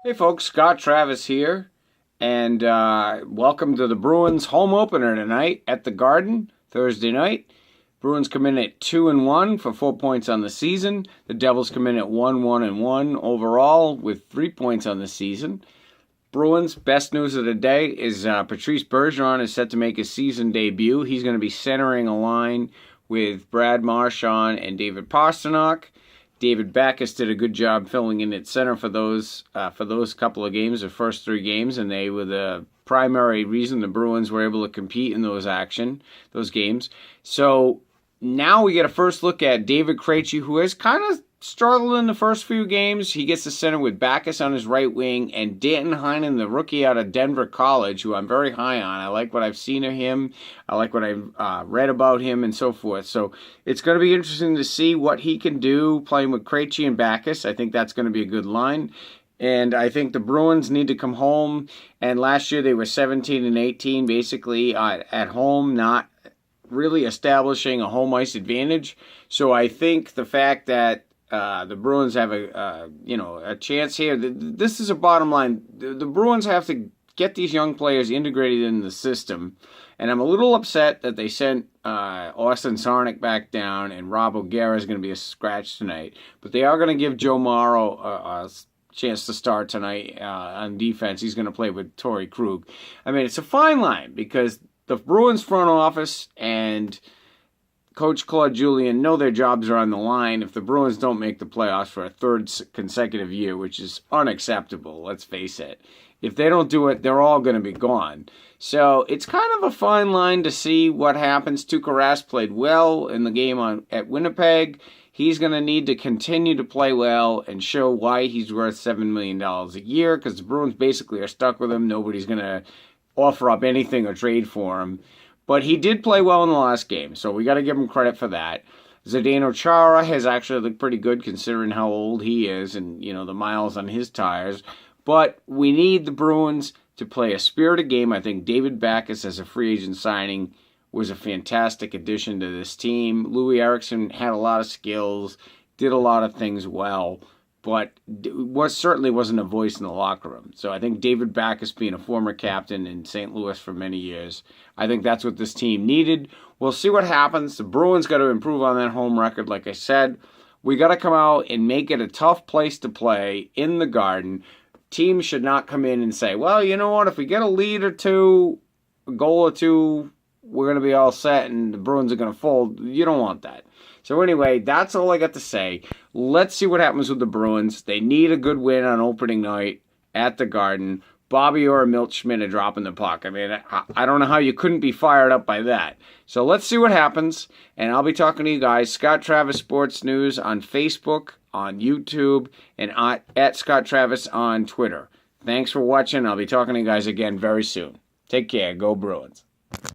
Hey folks, Scott Travis here, and welcome to the Bruins home opener tonight at the Garden, Thursday night. Bruins come in at 2-1 for 4 points on the season. The Devils come in at 1-1 overall with 3 points on the season. Bruins, best news of the day is Patrice Bergeron is set to make his season debut. He's going to be centering a line with Brad Marchand and David Pastrnak. David Backes did a good job filling in at center for those couple of games, the first 3 games, and they were the primary reason the Bruins were able to compete in those games. So now we get a first look at David Krejci, who has kind of struggled in the first few games. He gets to center with Backes on his right wing and Danton Heinen, the rookie out of Denver College, who I'm very high on. I like what I've seen of him. I like what I've read about him and so forth. So it's going to be interesting to see what he can do playing with Krejci and Backes. I think that's going to be a good line. And I think the Bruins need to come home. And last year they were 17-18 basically at home, not really establishing a home ice advantage. So I think the fact that the Bruins have a chance here. This is a bottom line. The Bruins have to get these young players integrated in the system, and I'm a little upset that they sent Austin Czarnik back down, and Rob O'Gara is going to be a scratch tonight. But they are going to give Joe Morrow a chance to start tonight on defense. He's going to play with Torrey Krug. I mean, it's a fine line because the Bruins front office and Coach Claude Julien know their jobs are on the line if the Bruins don't make the playoffs for a third consecutive year, which is unacceptable, let's face it. If they don't do it, they're all going to be gone. So it's kind of a fine line to see what happens. Tuukka Rask played well in the game at Winnipeg. He's going to need to continue to play well and show why he's worth $7 million a year, because the Bruins basically are stuck with him. Nobody's going to offer up anything or trade for him. But he did play well in the last game, so we got to give him credit for that. Zdeno Chara has actually looked pretty good considering how old he is and, the miles on his tires. But we need the Bruins to play a spirited game. I think David Backes as a free agent signing was a fantastic addition to this team. Louis Eriksson had a lot of skills, did a lot of things well, but certainly wasn't a voice in the locker room. So I think David Backes, being a former captain in St. Louis for many years, I think that's what this team needed. We'll see what happens. The Bruins got to improve on that home record, like I said. We got to come out and make it a tough place to play in the Garden. Teams should not come in and say, well, you know what, if we get a lead or two, a goal or two, we're going to be all set and the Bruins are going to fold. You don't want that. So anyway, that's all I got to say. Let's see what happens with the Bruins. They need a good win on opening night at the Garden. Bobby Orr and Milt Schmidt are dropping the puck. I mean, I don't know how you couldn't be fired up by that. So let's see what happens, and I'll be talking to you guys. Scott Travis Sports News on Facebook, on YouTube, and at Scott Travis on Twitter. Thanks for watching. I'll be talking to you guys again very soon. Take care. Go Bruins.